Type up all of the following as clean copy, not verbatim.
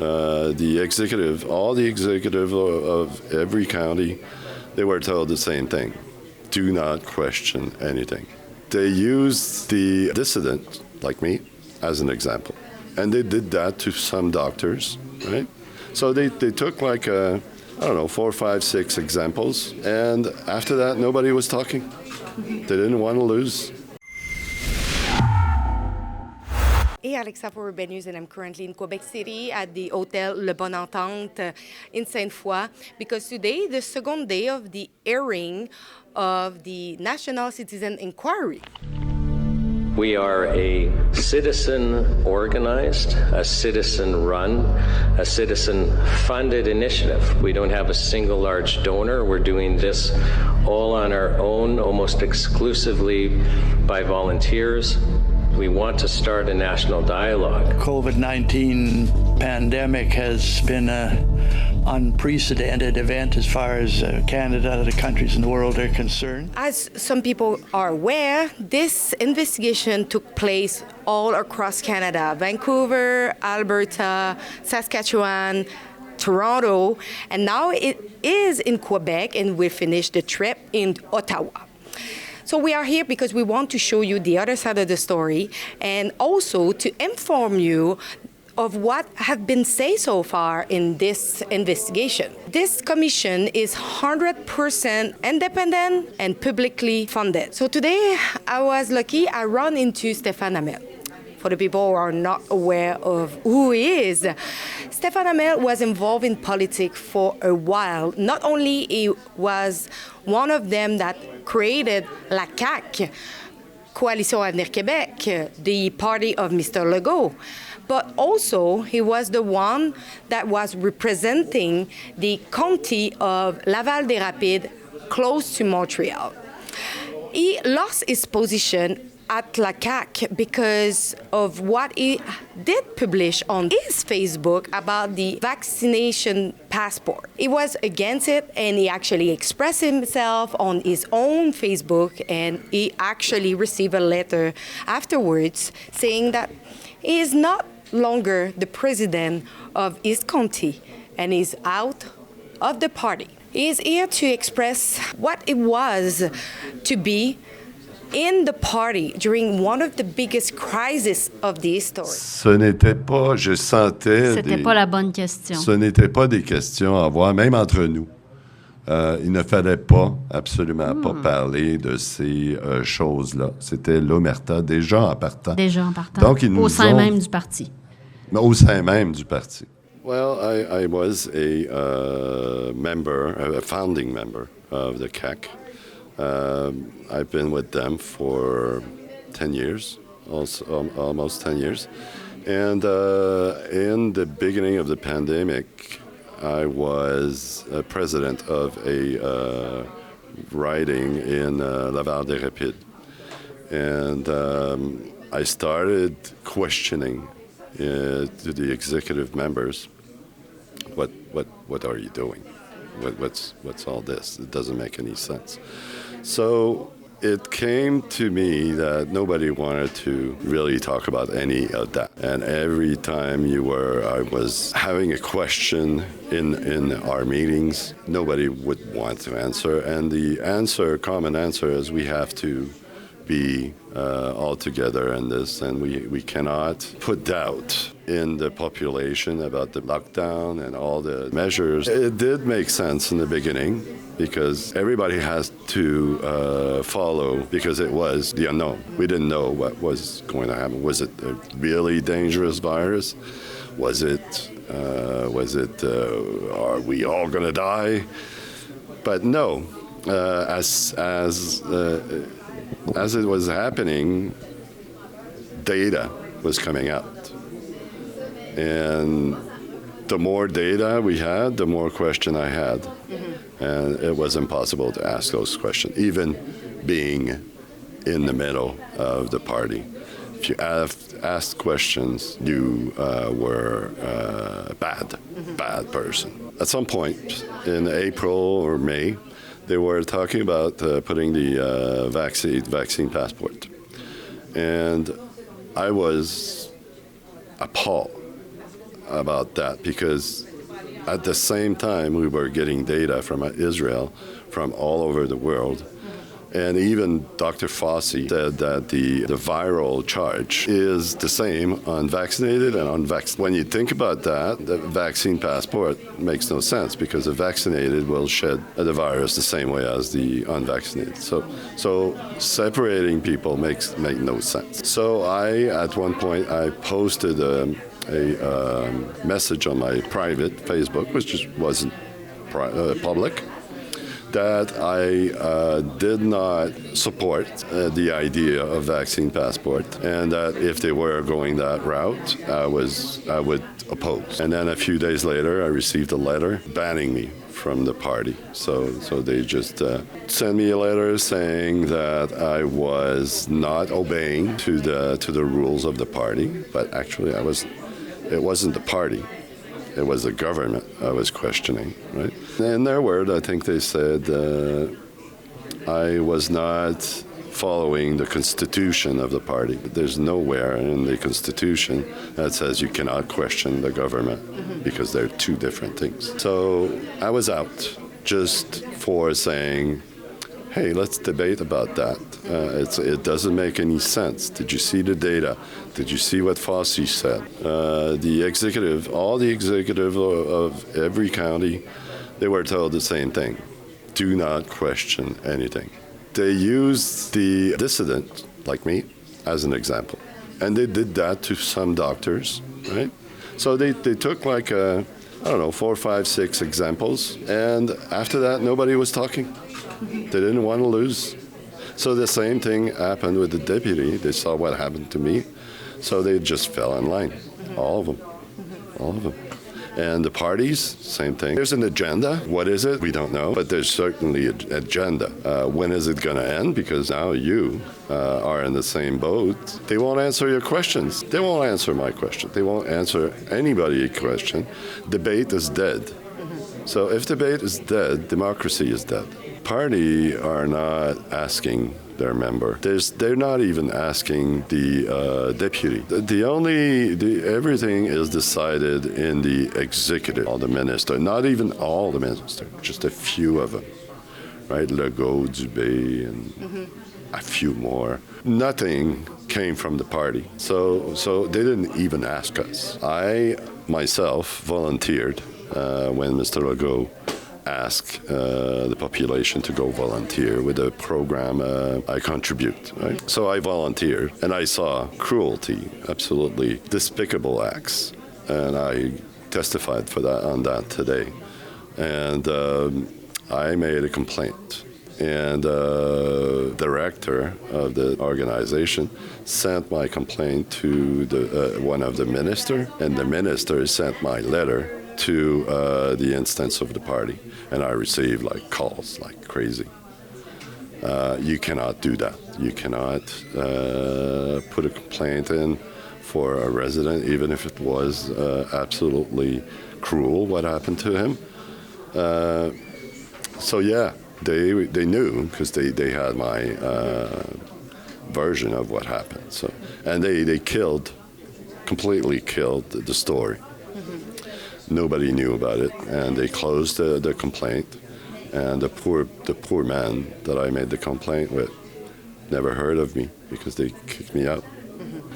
All the executive of every county, they were told the same thing. Do not question anything. They used the dissident, like me, as an example. And they did that to some doctors, right? So they took 4, 5, 6 examples. And after that, nobody was talking. They didn't want to lose. Hey, Alexa for Urban News, and I'm currently in Quebec City at the Hotel Le Bonne Entente in Sainte-Foy, because today, the second day of the airing of the National Citizen Inquiry. We are a citizen-organized, a citizen-run, a citizen-funded initiative. We don't have a single large donor. We're doing this all on our own, almost exclusively by volunteers. We want to start a national dialogue. COVID-19 pandemic has been an unprecedented event as far as Canada, the countries in the world are concerned. As some people are aware, this investigation took place all across Canada: Vancouver, Alberta, Saskatchewan, Toronto, and now it is in Quebec, and we finished the trip in Ottawa. So we are here because we want to show you the other side of the story, and also to inform you of what have been said so far in this investigation. This commission is 100% independent and publicly funded. So today I was lucky, I ran into Stéphane Hamel. For the people who are not aware of who he is, Stéphane Hamel was involved in politics for a while. Not only he was one of them that created la CAQ, Coalition Avenir Québec, the party of Mr. Legault, but also he was the one that was representing the county of Laval-des-Rapides, close to Montreal. He lost his position at la CAQ because of what he did publish on his Facebook about the vaccination passport. He was against it, and he actually expressed himself on his own Facebook, and he actually received a letter afterwards saying that he is not longer the president of his county and is out of the party. He is here to express what it was to be in the party during one of the biggest crises of the history. C'était pas la bonne question. Ce n'était pas des questions à avoir, même entre nous. Il ne fallait absolument pas parler de ces choses-là. C'était l'omerta déjà en partant. Donc, au sein même du parti. Au sein même du parti. Well, I was a founding member of the CAQ. I've been with them for 10 years, almost 10 years. And in the beginning of the pandemic, I was president of a riding in Laval-des-Rapides. And I started questioning to the executive members, what are you doing? What's all this? It doesn't make any sense. So it came to me that nobody wanted to really talk about any of that. And every time I was having a question in our meetings, nobody would want to answer. And the common answer is we have to be all together in this, and we cannot put doubt in the population about the lockdown and all the measures. It did make sense in the beginning because everybody has to follow, because it was the unknown. We didn't know what was going to happen. Was it a really dangerous virus? Was it are we all going to die? But no, as it was happening, data was coming out. And the more data we had, the more question I had. Mm-hmm. And it was impossible to ask those questions, even being in the middle of the party. If you asked questions, you were a bad person. At some point in April or May, they were talking about putting the vaccine passport. And I was appalled. about that because at the same time we were getting data from Israel, from all over the world. And even Dr. Fauci said that the viral charge is the same on vaccinated and unvaccinated. When you think about that, the vaccine passport makes no sense because the vaccinated will shed the virus the same way as the unvaccinated. So separating people makes no sense. So at one point, I posted a message on my private Facebook, which just wasn't public, that I did not support the idea of vaccine passport, and that if they were going that route, I would oppose. And then a few days later, I received a letter banning me from the party. So they just sent me a letter saying that I was not obeying to the rules of the party, but actually it wasn't the party. It was the government I was questioning, right? In their word, I think they said I was not following the constitution of the party. There's nowhere in the constitution that says you cannot question the government because they're two different things. So I was out just for saying, hey, let's debate about that. It doesn't make any sense. Did you see the data? Did you see what Fauci said? All the executive of every county, they were told the same thing. Do not question anything. They used the dissident, like me, as an example. And they did that to some doctors, right? So they took 4, 5, 6 examples. And after that, nobody was talking. They didn't want to lose. So the same thing happened with the deputy. They saw what happened to me. So they just fell in line, all of them. And the parties, same thing. There's an agenda. What is it? We don't know. But there's certainly an agenda. When is it going to end? Because now you are in the same boat. They won't answer your questions. They won't answer my question. They won't answer anybody's question. Debate is dead. So if debate is dead, democracy is dead. Party are not asking their member. They're not even asking the deputy. Everything is decided in the executive, all the minister. Not even all the ministers, just a few of them, right? Legault, Dubé, and a few more. Nothing came from the party, so they didn't even ask us. I myself volunteered when Mr. Legault ask the population to go volunteer with a program I contribute. Right? So I volunteered, and I saw cruelty, absolutely despicable acts, and I testified on that today. And I made a complaint, and the director of the organization sent my complaint to one of the ministers, and the minister sent my letter to the instance of the party, and I received calls like crazy. You cannot do that. You cannot put a complaint in for a resident, even if it was absolutely cruel what happened to him. So yeah, they knew because they had my version of what happened. So, and they completely killed the story. Nobody knew about it, and they closed the complaint. And the poor man that I made the complaint with never heard of me because they kicked me out.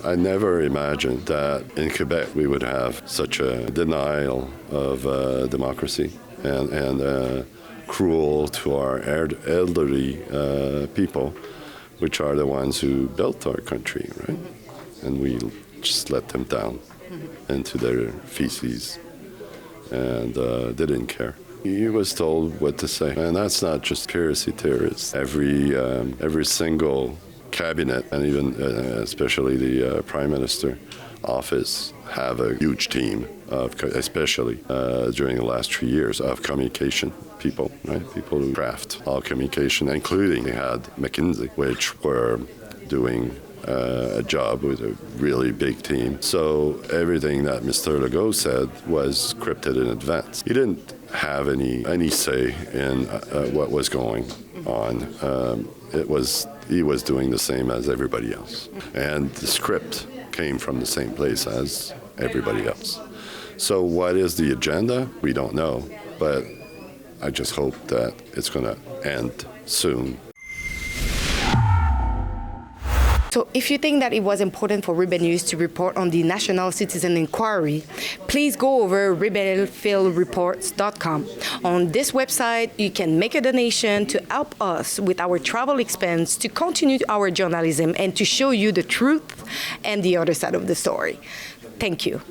I never imagined that in Quebec we would have such a denial of democracy and cruel to our elderly people, which are the ones who built our country, right? And we just let them down into their feces. And they didn't care. He was told what to say, and that's not just conspiracy theorists. Every single cabinet, and even especially the Prime Minister office, have a huge team of, especially during the last 3 years, of communication people, right? People who craft all communication, including they had McKinsey, which were doing a job with a really big team. So everything that Mr. Legault said was scripted in advance. He didn't have any say in what was going on. He was doing the same as everybody else. And the script came from the same place as everybody else. So what is the agenda? We don't know, but I just hope that it's going to end soon. So if you think that it was important for Rebel News to report on the National Citizen Inquiry, please go over rebelfieldreports.com. On this website, you can make a donation to help us with our travel expense to continue our journalism and to show you the truth and the other side of the story. Thank you.